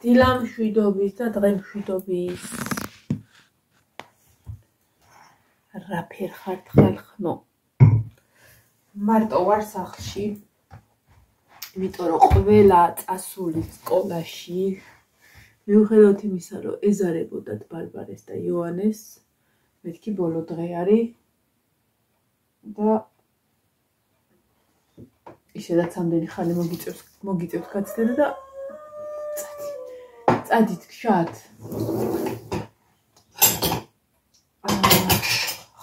დილამშვიდობის და დღემშვიდობის. რა ფერ ხართ ხალხო? მარტო ვარ სახლში. იმიტომ რომ ყველა წასული სკოლაში. მიუხედავად იმისა, რომ ეზარებოდათ ბარბარეს და იოანეს, მეთქი ბოლო დღე არის და ისედაც ამდენი ხანი მოგიწევთ გაცდენა და წადით გშათ.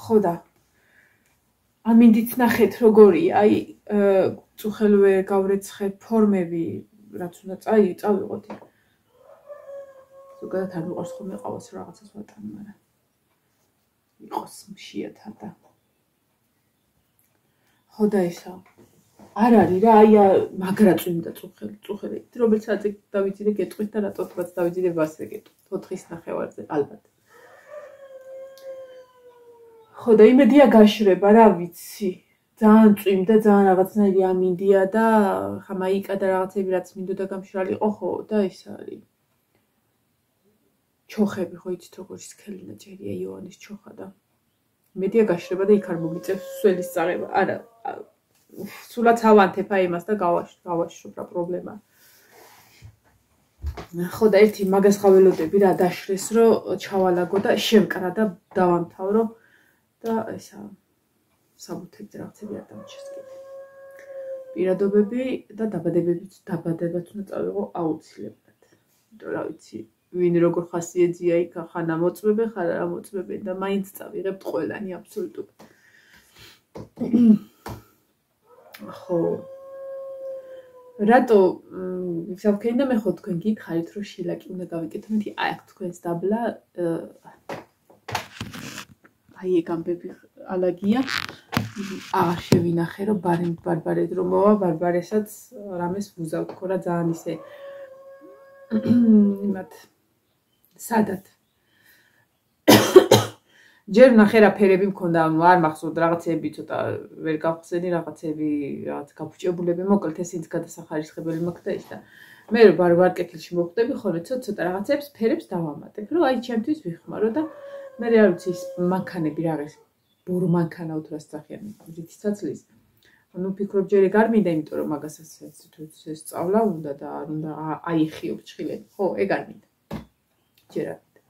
ხოდა ამინდით ნახეთ როგორია, აი წუხელვე გავრეცხეთ ფორმები, რაც უნდა წავიღოთ. ზოგადად არ მიყვარს ხოლმე ყავას რაღაცას ვატან, მაგრამ იყოს მშიათა და ხოდა ისა არ არის რა, აი მაგრა წვიმდა წუხელი, რომელსაც დავიძინე გეტყვით და რატოთაც დავიძინე ვასე გეტყვით 4-ის ნახევარზე ალბათ. ხოდა იმედია გაშრება, რა ვიცი. ძალიან წვიმდა, ძალიან რაღაცნაირი ამინდია და ხა მაიკა და რაღაცები რაც მინდოდა გამშრალიყო, ხო და ის არის. ჩოხები ხო იცით როგორ სქელი ნაჭერია იოანეს ჩოხა და იმედია გაშრება და იქ არ მოგიწევს სველის წაღება. არა, სულაც ავანთებ აი იმას და გავაშრობ რა პრობლემა. ხოდა ერთი მაგას ხაველოდები რა დაშრეს რომ ჩავალაგო და შემკრა და დავამთავრო და ესა საბუთები რაღაცები არ დამჭირს კიდე. პირადობები და დაბადებაც უნდა წავიღო აუცილებლად. იმიტომ რა ვიცი, ვინ როგორ ხასიათზია იქ ხან ამოწმებენ, ხან არ ამოწმებენ და მაინც წავიღებთ ყველანი აბსოლუტურად. ხო. რატო ვიფიქრე და მე ხო თქვენ გითხარით რომ შილაკი უნდა გავიკეთო, მეტი აი აქ თქვენს დაბლა აი ეგ ამბები ალაგია. აღარ შევინახე რომ ბარბარე დრო მოვა, ბარბარესაც რამეს ვუზავთ ხო რა ძალიან ისე იმათ სადათ ჯერ ნახე რა ფერები მქონდა, არ მახსოვს რაღაცები ცოტა ვერ გავხსენი, რაღაცები რაღაც გაფუჭებულები, მოკლედ ეს ինձ გადასახარისხებელი მაქვს და ის და მე რომ ბარბარ კეთილში მოხვდები ხოლმე ცოტა რაღაცებს ფერებს დავამატებ, რომ აი ჩემთვის ვიხმარო და მე არ ვიცი ის მანქანები რაღაც ბორო მანქანა უთრას სახიანი რითიც აცლის. ანუ ვფიქრობ ჯერ ეგ არ მინდა, იმიტომ რომ მაგასაც ეს სწავლა უნდა და არ უნდა აიხიო ფრჩხილები. ხო, ეგ არ მინდა. ჯერ არ მინდა.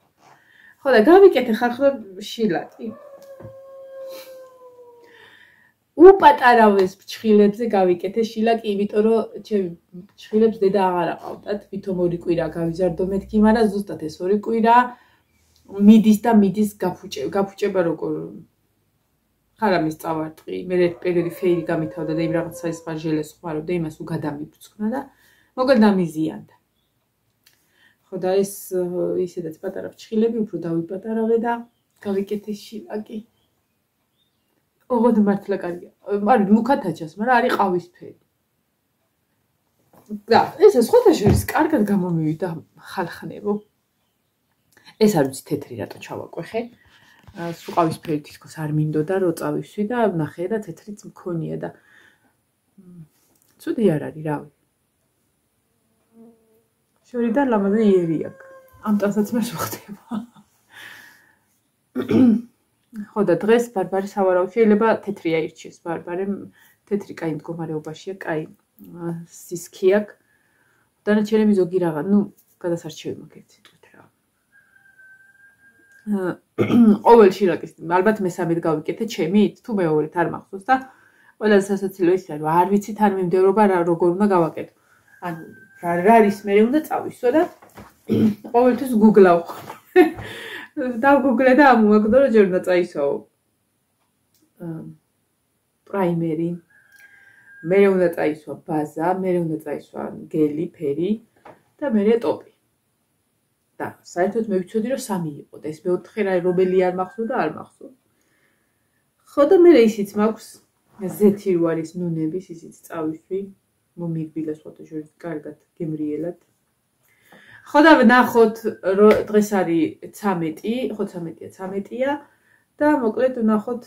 ხო და გავიკეთე ხალხო შილაკი. უპატარავეს ფრჩხილებზე გავიკეთე შილაკი, იმიტომ რომ ჩემი ფრჩხილებს დედა აღარ აყავდათ, ვითომ 2 კვირა გავიზარდო მეთქი, მაგრამ ზუსტად ეს 2 კვირა მიდის და მიდის გაფუჭება როგორ ხარამის წავარტყი, მე ერთ პერიოდი ფეირი გამითავდა და იმ რაღაცა ის ხარ ჟელეს ხმარო და იმას უგადამიფრცხნა და მოკლედ დამიზიანდა. ხო და ეს ისედაც პატარა ფრჩხილები უფრო დავიპატარავე და გავიკეთე შილაკი. ოღონდ მართლა კარგია. არის მუქათაჩას, მაგრამ არის ყავისფერი. და ეს სხვათა შორის კარგად გამომივიდა ხალხნებო. ეს არ ვიცი თეთრი რატო ჩავაკვეხე. სულ ყავისფერი თითქოს არ მინდოდა რომ წავისვი და ნახე და თეთრიც მქონია და ცუდი არ არის რავი. შორიდან ლამაზი იერი აქვს. ამ ტანსაც მე ვხდება. ხო და დღეს ბარბარე სავარაუდოდ შეიძლება თეთრი აირჩიეს ბარბარე, თეთრი კაი მდგომარეობაშია, კაი სისქი აქვს. დანარჩენები ზოგი რაღა, ნუ გადასარჩევი მაქვს ერთ სიტყვით რა. ყოველ შილაკის ალბათ მესამედ გავიკეთე ჩემით, თუ მეორედ არ მახსოვს და ყველაზე სასაცილო ის არის, არ ვიცით არ მიმდევრობა როგორ უნდა გავაკეთო. ანუ რა არის მე უნდა წავისვო და ყოველთვის გუგლავ. დავგუგლე და ამოვაგდო რომ ჯერ უნდა წაისვაო პრაიმერი, მე უნდა წაისვა ბაზა, მე უნდა წაისვა გელი, ფერი და მე ტოპი. და საერთოდ მე ვიცოდი რომ 3 იყო და ეს მეოთხე რა რომელი არ მახსოვს და არ მახსოვს. ხო და მე ისიც მაქვს ზეთი რო არის ნუნების, ისიც წავისვი, მომიგბილა სხვათა შორის კარგად გემრიელად. ხო და ვნახოთ რომ დღეს არის 13, ხო 13-ია, 13-ია და მოკლედ ვნახოთ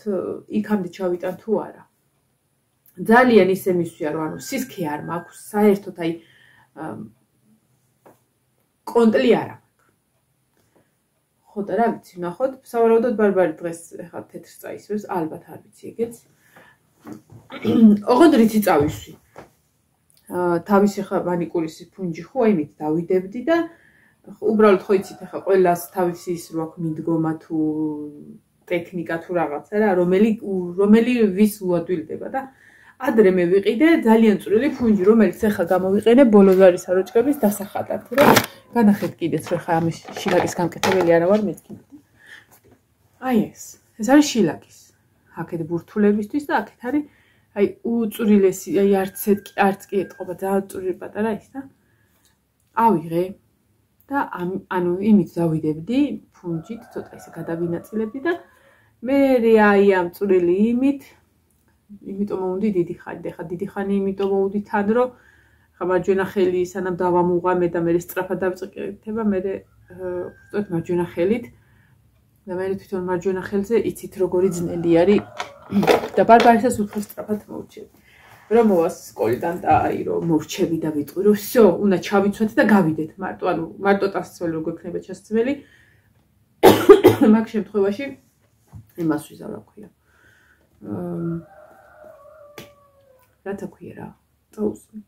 იქამდე ჩავიტან თუ არა. ძალიან ისე მისვია რომ ანუ სისქე არ მაქვს, საერთოდ აი კონტლი არა მაქვს. ხო და რა ვიცი, ნახოთ, სავარაუდოდ ბარბარე დღეს ახლა თეთრს წაისვებს, ალბათ არ ვიცი ეგეც. ოღონდ რითი წავისვი. თავისი ხა მანიკურის ფუნჯი ხო იმით დავიდებდი და უბრალოდ ხო იცით ახლა ყველას თავისი ის რო აქვს მიდგომა თუ ტექნიკა თუ რაღაცა რა რომელი ვის უადვილდება და ადრე მე ვიყიდე ძალიან წვრილი ფუნჯი რომელიც ახლა გამოვიყენე ბოლოს არის აროჭკების დასახადად რა განახეთ კიდეც რა ხა ამის შილაკის გამკეთებელი არა ვარ მეთქი აი ეს არის შილაკის აქეთ ბურთულებისთვის და აქეთ არის აი უწვრილესი აი არც კი ეტყობა ძალიან წვრილი პატარა ის და ავიღე და ანუ იმით დავიდებდი ფუნჯით ცოტა ისე გადავინაწილებდი და მე აი ამ წვრილი იმიტომ მოვუდი დიდი ხანი და ხა დიდი ხანი იმიტომ მოვუდი თან რომ ხა მარჯვენა ხელი სანამ დავამუღამე და მე სწრაფად დავწიკეთება მე უბრალოდ მარჯვენა ხელით და მე თვითონ მარჯვენა ხელზე იცით როგორი ძნელი არის და ბარბარისაც უფრო სწრაფად მოვჩები რომ მოვას სკოლიდან და აი რომ მოვჩები და ვიტყვი რომ всё უნდა ჩავიცვათ და გავიდეთ მარტო ანუ მარტო ტასწველი როგორ იქნება ჩასწველი მაგ შემთხვევაში იმას ვიზავ რა ქვია რათა ქვია რა წაუსმე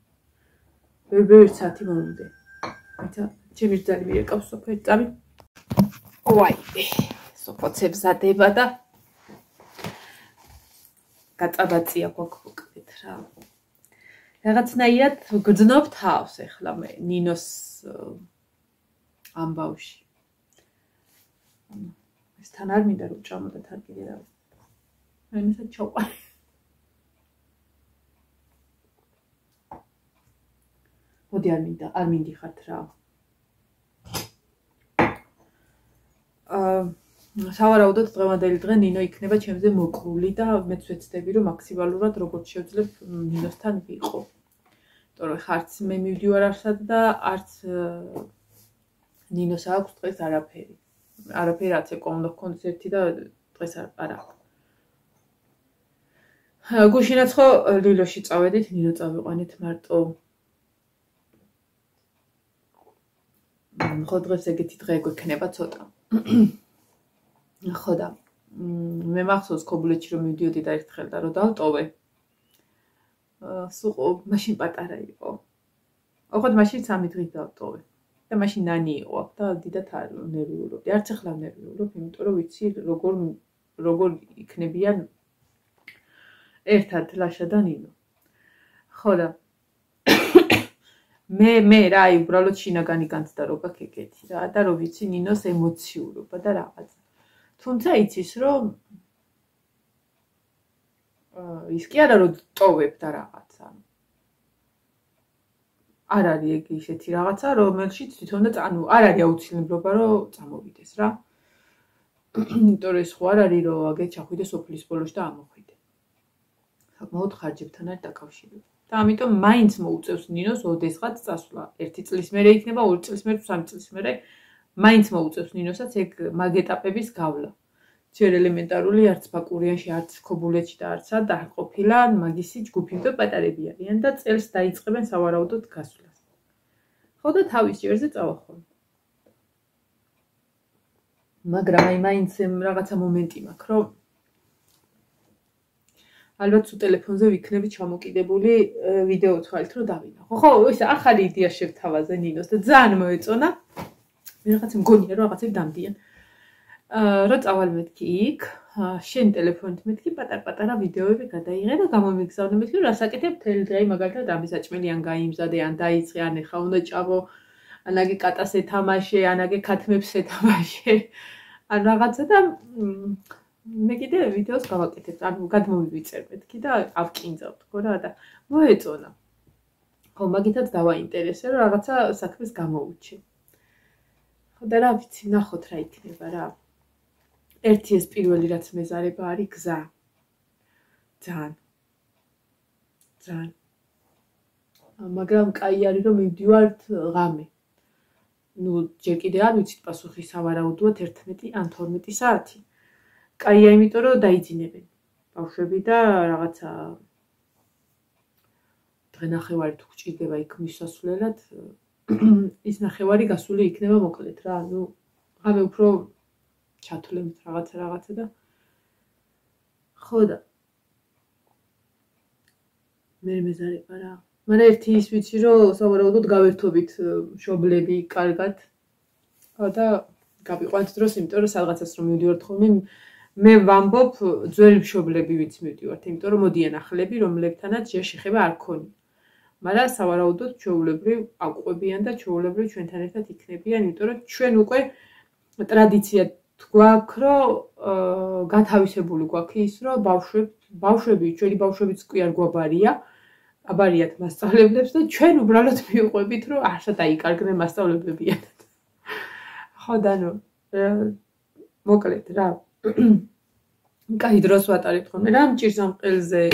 ვერ საათი მომდე აიცა ჩემი ძალი მიერკავს სოფელი წამი ვაი სოფოცებს ადება და გაწაბაწია გვაქვს რა რაღაცნაირად გძნობ თავს ახლა მე ნინოს ამბავში ეს თან არ მინდა რომ ჭამოდა თან კიდე რა მე მესაც ჩავყარე მოდი არ მინდიხართ რა სავარაუდოდ დღევანდელი დღე ნინო იქნება ჩემზე მოკრული და მეც ვეცდები რომ მაქსიმალურად როგორც შევძლებ ნინოსთან ვიყო. იმიტომ რომ ხარც მე მივდივარ არსად და არც ნინოს აქვს დღეს არაფერი. არაფერი რაც ეკო უნდა გქონდეს ერთი და დღეს არა. გუშინაც ხო ლილოში წავედით, ნინო წავიყვანეთ მარტო. ხო დღეს ეგეთი დღე გვექნება ცოტა. ხო და მე მახსოვს ქობულეთში რომ მივდიოდი და ერთხელ და რომ დავტოვე. სულ მაშინ პატარა იყო. ოღონდ მაშინ 3 დღით დავტოვე. და მაშინ ნანი იყო აქ და დიდათ არ ნერვიულობდი. არც ახლა ნერვიულობ, იმიტომ რომ ვიცი როგორ იქნებიან ერთად ლაშა და ნინო. ხო და მე რა აი უბრალოდ შინაგანი განცდა რო გაქვს ეგეთი რა და რო ვიცი ნინოს ემოციურობა და რაღაცა. თუმცა იცის რომ ის კი არა რომ ტოვებ და რაღაცა. არ არის ეგ ისეთი რაღაცა რომელშიც თვითონაც ანუ არ არის აუცილებლობა რომ წამოვიდეს რა. იმიტომ რომ ეს ხო არ არის რომ აგე ჩახვიდე სოფლის ბოლოში და ამოხვიდე. საკმაოდ ხარჯებთან არის დაკავშირებული. და ამიტომ მაინც მოუწევს ნინოს ოდესღაც წასვლა. 1 წლის მერე იქნება, 2 წლის მერე, 3 წლის მერე მაინც მოუწევს ნინოსაც ეგ მაგ ეტაპების გავლა. ძველ ელემენტარული არც ბაკურიანში, არც ქობულეთში და არც არ ყოფილა მაგისი ჯგუფი და პატარები არიან და წელს დაიწყებენ სავარაუდოდ გასვლას. ხო და თავის ჯერზე წავახვალ. მაგრამ აი მაინც რაღაცა მომენტი მაქვს, რომ ალბათ თუ ტელეფონზე ვიქნები ჩამოკიდებული ვიდეო თვალით რომ დავინახო. ხო, ის ახალი იდეა შევთავაზე ნინოს და ძალიან მოეწონა. მე რაღაცა მგონია რომ რაღაცები დამდიან. რო წავალ მეთქი იქ, შენ ტელეფონით მეთქი პატარ-პატარა ვიდეოები გადაიღე და გამომიგზავნე მეთქი რომ რასაკეთებ მთელი დღე მაგალითად ამის საჭმელი ან გაიმზადე ან დაიწყე ან ეხა უნდა ჭამო ან აგე კატას ეთამაშე ან აგე ქათმებს ეთამაშე ან რაღაცა და მე კიდე ვიდეოს გავაკეთებ, ანუ გადმოვივიწერ მეთქი და ავკინძავ თქო რა და მოეწონა. ხო, მაგითაც დავაინტერესე რომ რაღაცა საქმეს გამოვუჩე. ხო და რა ვიცი, ნახოთ რა იქნება რა. ერთი ეს პირველი რაც მეზარება არის გზა. ძალიან. მაგრამ კაი არის რომ მივდივართ ღამე. ნუ ჯერ კიდე არ ვიცით პასუხი სავარაუდოა 11 ან 12 საათი. კაია იმიტომ რომ დაიძინებენ ბავშვები და რაღაცა დღენახევარი თუ გჭირდება იქ მისასვლელად ის ნახევარი გასული იქნება მოკლედ რა, ანუ ღამე უფრო ჩათვლებთ რაღაცა და ხო და მე მეზარება რა. მაგრამ ერთი ის ვიცი რომ სავარაუდოდ გავერთობით მშობლები კარგად და გავიყვანთ დროს, იმიტომ რომ სადღაცას რომ მივდივართ ხოლმე მე ვამბობ ძველი მშობლები ვინც მივდივართ, იმიტომ რომ მოდიან ახლები, რომლებთანაც ჯერ შეხება არ ქონია. მაგრამ სავარაუდოდ ჩვეულებრივ აკვებიან და ჩვეულებრივ ჩვენთან ერთად იქნებიან, იმიტომ რომ ჩვენ უკვე ტრადიცია გვაქვს, რომ გათავისებული გვაქვს ის, რომ ბავშვები, ჩვენი ბავშვებიც კი არ გვაბარია, აბარიათ მასწავლებლებს და ჩვენ უბრალოდ მივყვებით, რომ არასა დაიკარგნენ მასწავლებლებიანად. ხო და ნუ მოკლედ რა. კაი დროს ვატარებთ ხოლმე რა მჭირს ამ ყელზე.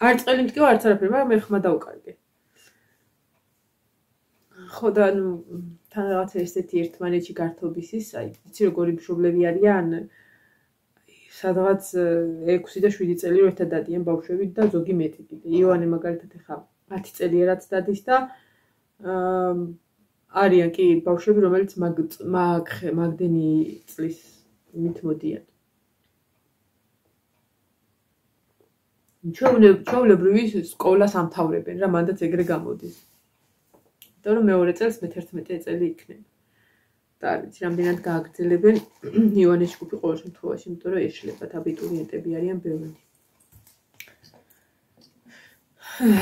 არ წელი მткиვა არც არაფერი, მაგრამ მე ხმა დავკარგე. ხო და ნუ თან რაღაცა ესეთი ერთმანეთში გართობის ის, აი, იცი როგორი მშობლები არიან, სადღაც 6 და 7 წელი რომ ერთად დადიან ბავშვები და ზოგი მეტი კიდე. ივანე მაგალითად ეხა 10 წელია რაც დადის და არიან კი ბავშვები, რომელიც მაგდენი წლის მით მოდიან. ჩვეულებრივი სკოლას ამთავრებენ რა, მანდაც ეგრე გამოდის. იმიტომ რომ მეორე წელს მე-11 წელი იქნება. და არ ვიცი, რამდენად გააგრძელებენ ივანეს ჯგუფი ყოველ შემთხვევაში, იმიტომ რომ ეშლებათ აბიტურიენტები არიან ბევრი.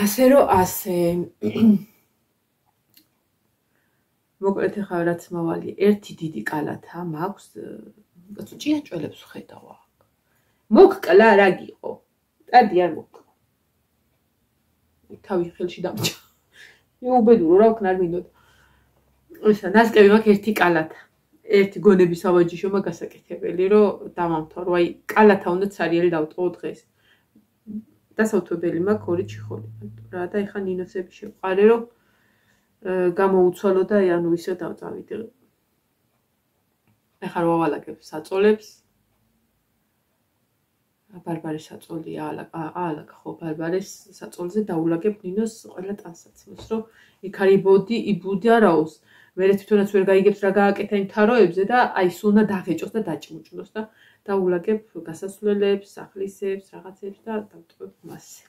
ასე რომ ასე. მოკლედ ახლა რაც მავალია, ერთი დიდი კალათა მაქვს, კაცო ჭიანჭველებს ვხედავ აქ. მოკკლა რა გიყო? ტარდი არ მოკკლა. თავი ხელში დამჭა. იუბედურო რა ვქნა არ მინდოდა. ისა ნასკები მაქვს ერთი კალათა. ერთი გონების ავაჯიშომა გასაკეთებელი, რომ დავამთავრო. აი კალათა უნდა ცარიელი დავტყო დღეს. დასავთვებელი მაქვს ორი ჩიხოლი. რა და ეხა ნინოსები შევყარე, რომ გამოუცვალო და ანუ ისე დავწავიდე. ეხა რა ვალაგებ საწოლებს. ბარბარეს საწოლია აალაგა ხო ბარბარეს საწოლზე დაულაგებ ნინოს ყველა ტანსაცმელს, რომ იქ არის ბოდი იბუდა რაოს. მერე თვითონაც ვერ გაიგებს რა გააკეთა იმ თაროებზე და აი სულ უნდა დაღეჭოს და დაჭმუჭნოს და დაულაგებ გასასვლელებს, სახლისებს, რაღაცებს და დავტოვებ მასზე.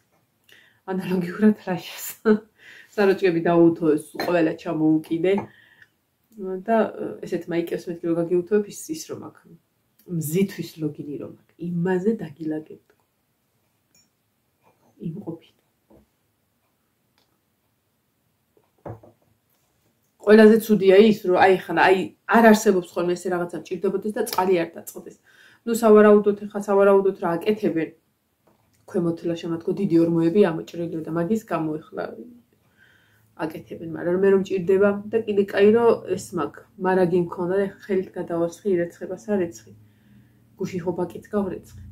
ანალოგიურად რაშას. საროჭები დაუთოეს, ყველა ჩამოუკიდე და ესეთ მაიკებს მეთქი რომ გაგიუთოებ ის რომ აქ მზითვის ლოგინი რომ აქ იმაზე დაგილაგებ. იმყოფით. ყველაზე ცუდია ის, რომ აი ხანა აი არ არსებობს ხოლმე ესე რაღაცა მჭირდებოდეს და წყალი არ დაწყდეს. ნუ სავარაუდოდ რა აკეთებენ. ქვემოთლა შემოთქო დიდი ორმოები ამოჭრილი და მაგის გამო ეხლა აკეთებენ, მაგრამ მე რომ მჭირდება და კიდე კაი რომ ეს მაგ მარაგი მქონდა და ხელით გადავასხი ირეცხებას არ ეცხი. გუში ხო ბაკიც გავრეცხი.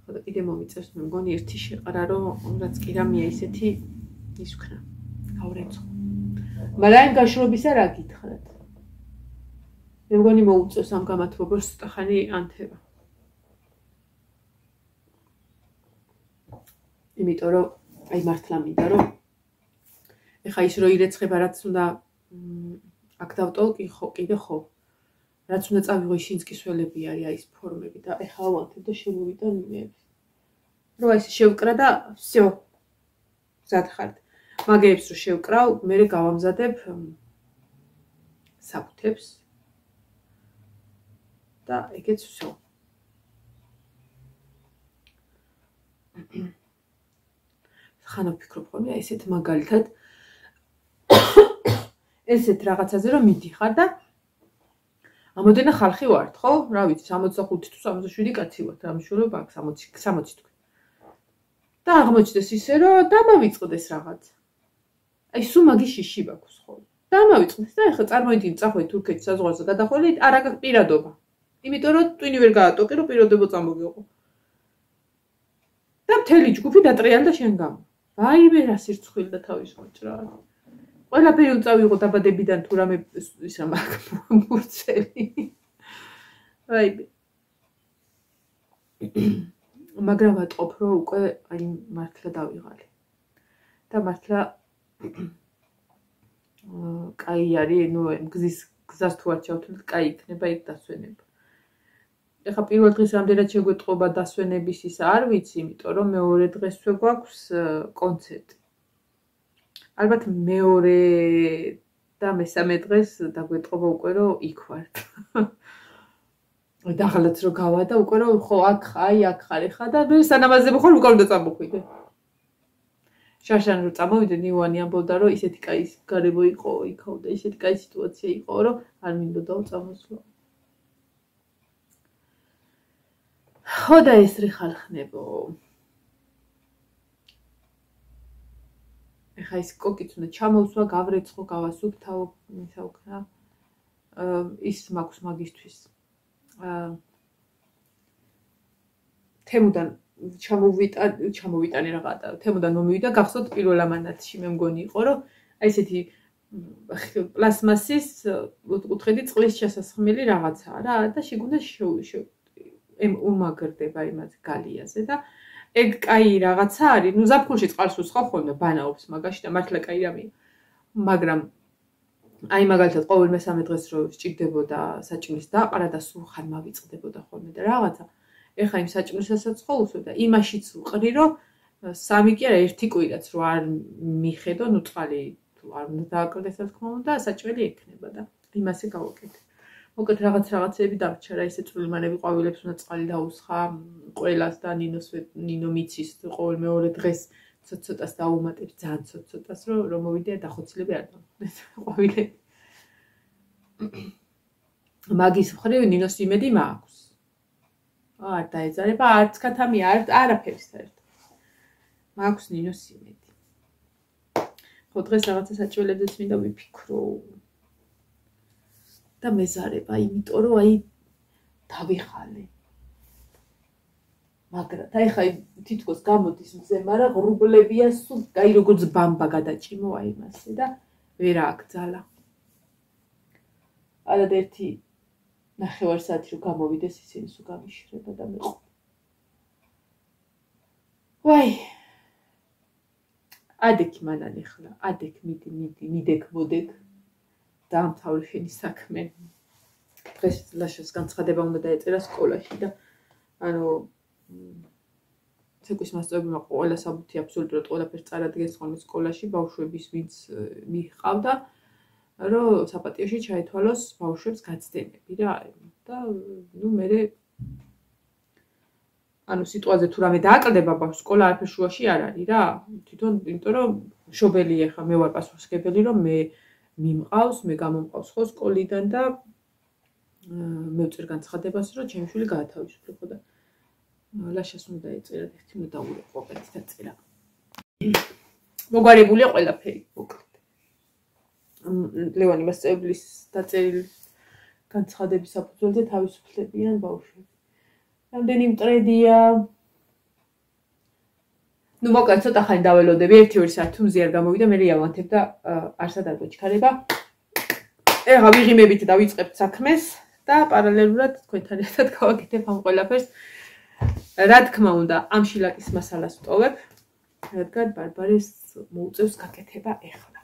ხო და კიდე მომიწევს მე მგონი ერთი შეყარა რომ რაც კი რამეა ისეთი ის ვქნა. გავრეცხო. მაგრამ გაშრობის რა გითხრათ. მე მგონი მოუწევს ამ გამათბობას სტახანი ანთება. იმიტომ რომ აი მართლა მინდა რომ ეხა ის რომ ირეცხება რაც უნდა აქ დავტოვო კი ხო კიდე ხო რაც უნდა წავიღო შინსკის ველები არის აი ეს ფორმები და ეხა ავანთებ და შემოვიდა ნიმეები რომ აი ეს შევკრა და всё მზად ხართ მაგეებს რომ შევკრავ მე გავამზადებ საფუთებს და ეგეც всё ხანა ვფიქრობ ხოლმე ესეთ მაგალითად ესეთ რაღაცაზე რომ მიდიხარ და ამოდენა ხალხი ვართ, ხო? რა ვიცი, 65 თუ 67 კაცი ვართ, რამშულობა აქვს 60 თქვი. და აღმოჩნდეს ისე რომ დამავიწყდეს რაღაც. აი სულ მაგის შიში მაქვს ხოლმე. დამავიწყდეს და ეხლა წარმოიდგინე, წახვედი თურქეთის საზღვარზე გადახოლით, არ აქვს პირადობა. იმიტომ რომ ტვინი ვერ გაატოკე, რომ პირადება წამოგიღო. და მთელი ჯგუფი დატრიალდა შენ გამო. ვაიმე რა სირცხვილი და თავის მოჭრა. ყველაფერი უწავიღო დაბადებიდან თუ რამე ისა მურცელი. ვაიმე. მაგრამ ვატყობ რომ უკვე აი მართლა დავიღალე. და მართლა კაი არის, ნუ გზას თუ არ ჩავთვლით, კაი იქნება იქ დასვენება. ეხლა პირველ დღეს რამდენად შეგვეთყობა დასვენების ის არ ვიცი, იმიტომ რომ მეორე დღესვე გვაქვს კონცერტი. ალბათ მეორე და მესამე დღეს დაგვეთყობა უკვე რომ იქ ვართ. დაღლაც რო გავა და უკვე რომ ხო აქ ხარ ეხლა და მე სანამაზე მოხარ უკან უნდა წამოხვიდე. შაშან რო წამოვიდე ნივანი ამბობდა რომ ისეთი კაი გარემო იყო იქაო და ისეთი კაი სიტუაცია იყო რომ არ მინდოდა წამოსვლა. ხო და ეს რე ხალხნებო. ეხა ის კოკიც უნდა ჩამოვსვა, გავრეცხო, გავასუფთავო, ისა უკრა. ის მაქვს მაგისთვის. თემუდან ჩამოვიტანე რაღაცა. თემუდან მომივიდა გახსოვთ პირველ ამანათში მე მგონი იყო რომ აი ესეთი პლასმასის უთხედი წყლის შესასხმელი რაღაცაა რა და შეგუნდა უმაგრდება იმაზე გალიაზე და ეგ კაი რაღაცა არის, ნუ ზაფხულში წყალს უსხავ ხოლმე ბანაობს მაგაში და მართლა კაი რამეა. მაგრამ აი მაგალითად ყოველ მესამე დღეს რო სჭირდებოდა საჭმლის დაყრა და სულ ხან მავიწყდებოდა ხოლმე და რაღაცა. ეხა იმ საჭმლისასაც ხო უსვე და იმაშიც ვყრი რომ სამი კი არა ერთი კვირაც რო არ მიხედო, ნუ წყალი თუ არ უნდა დააკლდეს რა თქმა უნდა, საჭმელი ექნება და იმასე გავაკეთე. მოკეთ რაღაცეები დავჭა რა ისე წვრილმანები ყვავილებს უნდა წყალი დაუსხა ყველას და ნინო მიცის ყოველ მეორე დღეს ცოტ-ცოტას დაუმატებს ძალიან ცოტ-ცოტას რომ მოვიდე დახოცილები არ დავხდეს ყვავილები. მაგის მხრივ ნინოს იმედი მაქვს. არ დაეძარება არც ქათამი არაფერი საერთოდ. მაქვს ნინოს იმედი. ხო დღეს რაღაცა საჭმელებზეც მინდა ვიფიქრო. და მეზარება, იმიტომ რომ აი დავიხალე. მაგრამ და ეხა თითქოს გამოდის მზე, მაგრამ ღრუბლებია სულ აი როგორც ბამბა გადაჭიმო აი მასე და ვერა აკძალა. ალად ერთი ნახევარ საათი რომ გამოვიდეს ისინი სულ გამიშრება და მეყო. ვაი. ადექი მანან ეხლა, ადექ მიდექ მოდექ. დაამთავრე შენი საქმე. დღეს ლაშას განცხადება უნდა დაეწერა სკოლაში და ანუ ცეკვის მასწავლებელმა ყველა საბუთი აბსოლუტურად ყველაფერს წარადგენს ხოლმე სკოლაში ბავშვების ვინც მიჰყავდა რომ საპატიოში ჩაითვალოს ბავშვებს გაცდენები რა და ნუ მე ანუ სიტუაციაზე თუ რამე დააკლდება ბავშვს სკოლა არაფერ შუაში არ არის რა თვითონ იმიტომ რომ მშობელი ახლა მე ვარ პასუხისმგებელი რომ მე მიმყავს მე გამომყავს ხო სკოლიდან და მე ვწერ განცხადებას რომ ჩემი შვილი გაათავისუფლებო და ლაშას უნდა ეწერა ერთი მოდაურიყო ერთი დაწერა მოგვარებულია ყველაფერი მოკლედ ლევანი მასწავლებლის დაწერილი განცხადების საფუძველზე თავისუფლებიან ბავშვები რამდენი მტრედია ნუ მოკლედ ცოტა ხანი დაველოდები 1-2 საათი თუ მზე არ გამოვიდა მე რეავანთებ და არსად არ გვეჩქარება ეხა ვიღიმებით დავიწყებთ საქმეს და პარალელურად თქვენთან ერთად გავაკეთებ ამ ყველაფერს რა თქმა უნდა ამ შილაკის მასალას ვტოვებ რადგან ბარბარეს მოუწევს გაკეთება ეხლა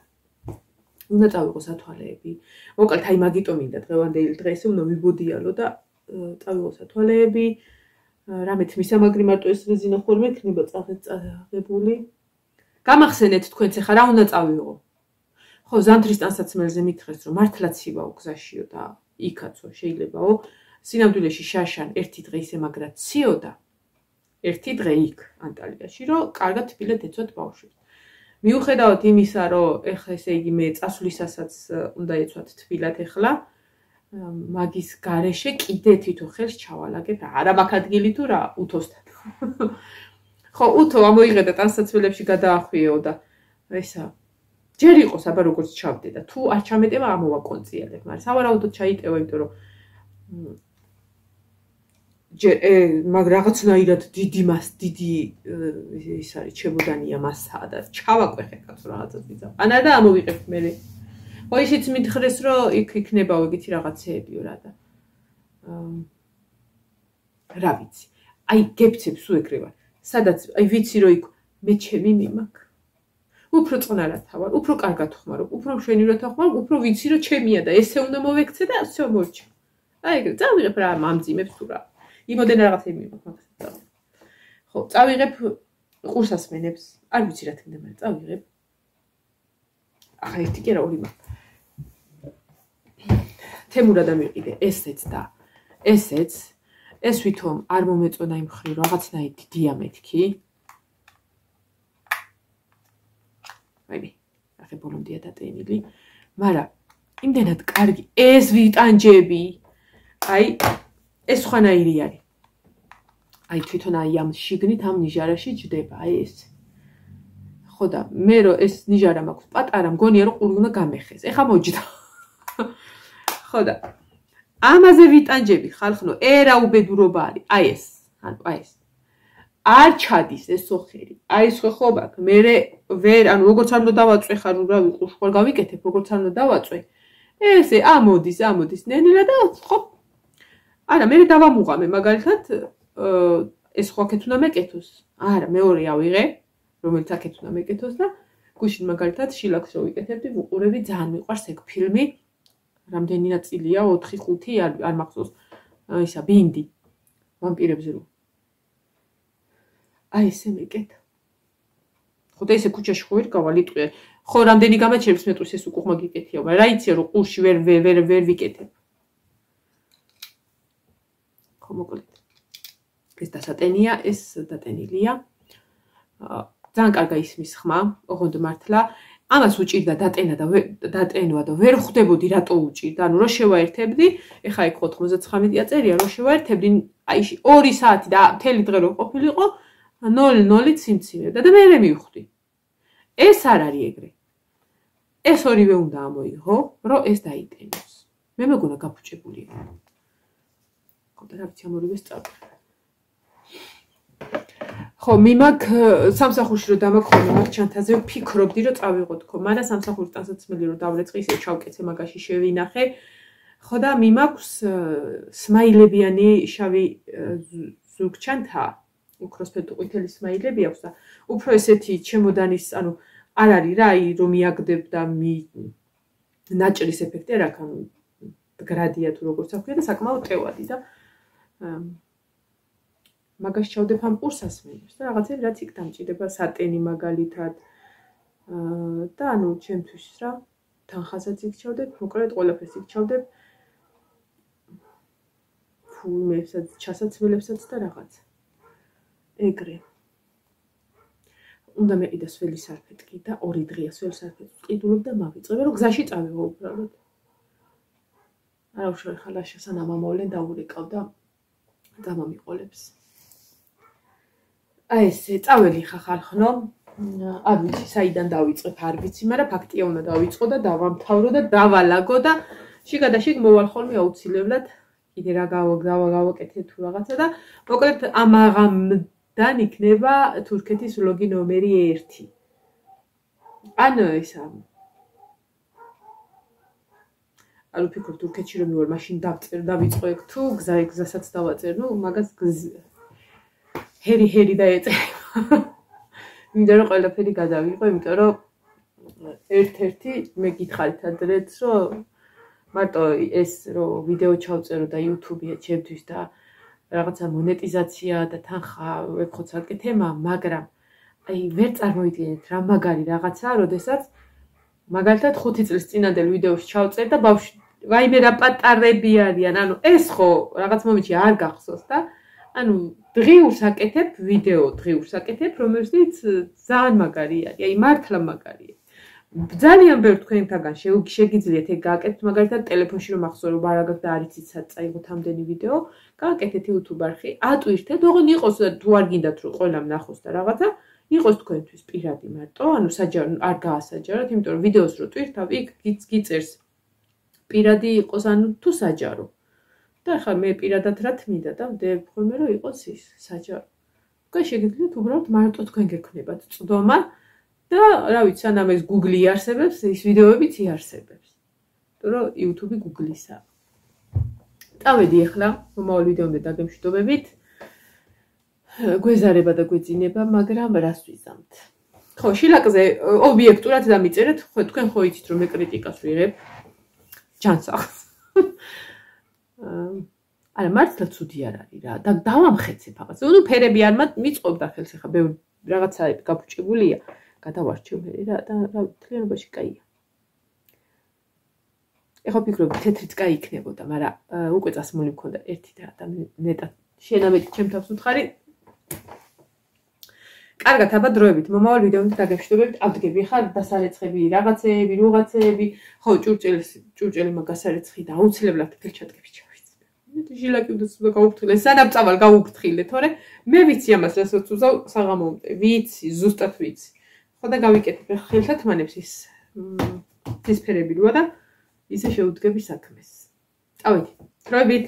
უნდა წავიღო სათვალეები მოკლედ აი მაგიტომ მინდა დღევანდელი დღე ესე უნდა ვიბოდიალო და წავიღო სათვალეები რამე თმისამაგრი მარტო ეს რეზინა ხოლმე იქნება წაღებული გამახსენეთ თქვენც ახლა რა უნდა წავიღო ხო ზამთრის ტანსაცმელზე მითხრეს რომ მართლაც ივაო გზაშიო და იქაცო შეიძლებაო სინამდვილეში შაშან ერთი დღე ისე მაგრად ციოდა ერთი დღე იქ ანტალიაში რომ კარგად თბილად ეცვათ ბავშვებს მიუხედავად იმისა რომ ეხლა ესე იგი მე წასვლისასაც უნდა ეცვათ თბილად ეხლა მაგის გარეშე კიდე თვითონ ხელს ჩავალაგებ არა მაგ ადგილი თუ რა უთოსთან ხო უთო ამოიღე და ტანსაცმელებში გადაახვიეო და ესა ჯერ იყოს აბა როგორც ჩავდე და თუ არ ჩამეტევა ამოვაკონციელებ მაგრამ სავარაუდოდ ჩაიტევა იმიტომ რომ მაგ რაღაცნაირად დიდი ის არის ჩემოდანია მასაა და ჩავაკვეხე კაცო რაღაცას ვიძახ ანა და ამოვიღებ მე ხო ისიც მითხრეს რომ იქ იქნებაო ეგეთი რაღაცეებიო რა და რა ვიცი აი გეფცებს უეკრება სადაც აი ვიცი რომ იქ მე ჩემი მიმაქ უფრო წონარათა ვარ, უფრო კარგად ხმარობ, უფრო მშვენივრად ხმარობ, უფრო ვიცი რომ ჩემია და ესე უნდა მოვექცე და всё მორჩა. აი ეგრე წავიღებ რა მამძიმებს თუ რა. იმოდენ რაღაცები მივიღებ მაგას. ხო, წავიღებ ყურსასმენებს. არ ვიცი რა თქმა უნდა, წავიღებ. ახლა ერთი კი რა ორი მაგ. თემურად ამიყიდე ესეც და ესეც ეს ვითომ არ მომეწონა იმ ხრი რაღაცნაირი დიამეთქი. აი, ახლა ბოლომდეა დატენილი, მაგრამ იმდენად კარგი ეს ვიტანჯები. აი, ეს ხვანაირი არის. აი თვითონ აი ამ შიგნით ამ ნიჟარაში ჯდება, აი ეს. ხო და მე რომ ეს ნიჟარა მაქვს პატარა, მგონია რომ ყური უნდა გამეხეს. ეხა მოჯდა. ხო და ამაზე ვიტანჯები ხალხნო, ერა უბედურობა არის. აი ეს, ანუ აი ეს. არ ჩადის ეს სოხერი. აი ეს ხო მაგ, მე ვერ, ანუ როგორც არ უნდა დავაწვე ხარ, რა ვიყურ ხარ გავიკეთებ, როგორც არ უნდა დავაწვე. ესე ამოდის ნენელა და ხო. არა, მე დავამუღამე მაგალითად ეს ხო აქეთ უნდა მეკეთოს. არა, მეორე ავიღე, რომელიც აქეთ უნდა მეკეთოს და გუშინ მაგალითად შილაკს რო ვიკეთებდი, ვუყურებდი, ძალიან მიყვარს ეგ ფილმი. რამდენი ნაწილია 4-5 არ მახსოვს. ისა ბინდი. ვამპირებზე რო. აი ესე მეკეთა. ხო და ესე ქუჩაში ხო ვერ გავალ იტყვი. ხო, რამდენი გამაჩერებს მეტროს ეს უკუღმა გიკეთია, მაგრამ რა იცი რომ ყურში ვერ ვიკეთებ. ხო მოკლედ. ეს დასატენია, ეს დატენილია. ძალიან კარგა ისმის ხმა, ოღონდ მართლა ამას უჭირდა დატენვა და ვერ ხვდებოდი რატო უჭირდა. ანუ რო შევაერთებდი, ეხა იქ 99-ია წერია, რო შევაერთებდი, აი 2 საათი და მთელი დღე რო ყოფილიყო, 0-0 სიმციმებდა და მე მივხვდი. ეს არ არის ეგრე. ეს ორივე უნდა ამოიღო, რომ ეს დაიტენოს. მე მეგონა გაფუჭებულია. ხო და რა ვიცი ამ ორივეს წავიღე. ხო, მიმაქ სამსახურში რომ დამაქონე მაგ ჩანთაზე ვფიქრობდი რომ წავიღო თქო, მაგრამ სამსახურის ტანსაცმელი რომ დავრეწყი, ისე ჩავკეცე მაგაში შევინახე. ხო და მიმაქვს სმაილებიანი შავი ზურგჩანთა, უქროსფერი ყვითელი სმაილები აქვს და უფრო ესეთი ჩემოდანის, ანუ არ არის რა, აი რომ მიაგდებ და ნაჭრის ეფექტი არ აქვს, ანუ გრადია თუ როგორც აქვია და საკმაოდ ტევადი და მაგას ჩავდებ ამ ყურსასმენებს და რაღაცები რაც იქ დამჭირდება, სატენი მაგალითად და ანუ ჩემთვის რა თანხასაც იქ ჩავდებ, მოკლედ ყველაფერს იქ ჩავდებ. ფულმებსაც, ჩასაცმელებსაც და რაღაც. ეგრე. უნდა მეყიდას ველი სარფეტკი და 2 დღეა ველი სარფეტკი ყიდულობ და მავიწყებ, რომ გზაში წავიღო უბრალოდ. არა უშუალოდ ხალხა სანამ ამოვლენ დაურეკავ და დამამიყოლებს. აი ესე წაველი ხალხნო, არ ვიცი საიდან დავიწყებ, არ ვიცი, მაგრამ ფაქტია უნდა დავიწყო და დავამთავრო და დავალაგო და შიგადაშიგ მოვალ ხოლმე აუცილებლად კიდე რა გავაკეთე თუ რაღაცა და მოკლედ ამაღამდან იქნება თურქეთის ვლოგი ნომერი 1. ანუ ისა არ ვფიქრობ თურქეთში რომ მივარ, მაშინ დავიწყო ეგ თუ გზასაც დავაწერ, ნუ მაგას ჰერი დაეწერება. მინდა რომ ყველაფერი გადავიღო, იმიტომ რომ ერთ-ერთი მე გითხარით ადრეც რომ მარტო ეს რომ ვიდეო ჩავწერო და YouTube-ია ჩემთვის და რაღაცა მონეტიზაცია და თანხა ვექხოცაკე თემა, მაგრამ აი ვერ წარმოვიდგენთ რა მაგარი რაღაცა, როდესაც მაგალითად 5 წლის წინანდელ ვიდეოს ჩავწერ და ბავშვი ვაიმე რა პატარები არიან, ანუ ეს ხო რაღაც მომენტში არ გახსოვს და ანუ დღიურს აკეთებ ვიდეო, დღიურს აკეთებ, რომელშიც ძალიან მაგარი არის, აი მართლა მაგარია. ძალიან ბევრ თქვენთაგან შეგიძლიათ ეგ გააკეთოთ, მაგალითად ტელეფონში რომ ახსოვრო ბარაგად და არ იცით წაიღოთ ამდენი ვიდეო, გააკეთეთ YouTube არხი, ატვირთეთ, ოღონდ იყოს თუ არ გინდათ რომ ყველამ ნახოს და რაღაცა, იყოს თქვენთვის პირადი მარტო, ანუ საჯარო არ გაასაჯაროთ, იმიტომ რომ ვიდეოს რო ტვირთავ, იქ გიწერს პირადი იყოს, ანუ თუ საჯარო. და ახლა მე პირადად რა თმინდა და ვდებ ხოლმე რომ იყოს ის საჯარო. უკვე შეგიძლიათ უბრალოდ მარტო თქვენ გექნებათ წვდომა და რა ვიცი, სანამ ეს Google იარსებებს, ის ვიდეოებიც იარსებებს. თუ რომ YouTube Google-ისა. წავედი ახლა მომავალ ვიდეომდე დაგემშვიდობებით. გვეზარება და გვეძინება, მაგრამ რას ვიზამთ? ხო, შილაკზე ობიექტურად დამიწერეთ, ხო, თქვენ ხო იცით რომ მე კრიტიკას ვიღებ. ჯანსაღს. არა, მართლა ცუდი არ არის რა. და დავამხეცე ფაღაც. ნუ ფერები არ მიწყობდა ხელს ახლა ბევრი რაღაცაები გაფუჭებულია. გადავარჩევ მე რა და თლიანობაში კაია. ეხლა ვფიქრობ თეთრიც კაი იქნებოდა, მაგრამ უკვე წასმული მქონდა ერთი და ნეტად შენამეტი ჩემ თავს უთხარი. კარგად, აბა დროებით მომავალ ვიდეომდე დაგემშვიდობებით. ავდგები ხარ დასარეცხები, რაღაცეები, რუღაცეები, ხო, ჭურჭელი მაგასარეცხი და აუცილებლად ფილჩატკები ჩავიცე. მე ჟილაკი უნდა გავუფრთხილე, სანამ წავალ გავუფრთხილე, თორე მე ვიცი ამას, რასაც უზავ საღამომდე. ვიცი, ზუსტად ვიცი. ხო და გავიკეთებ ხელთათმანებს ის ცისფერები როა და ისე შევუდგები საქმეს. წავედი. დროებით.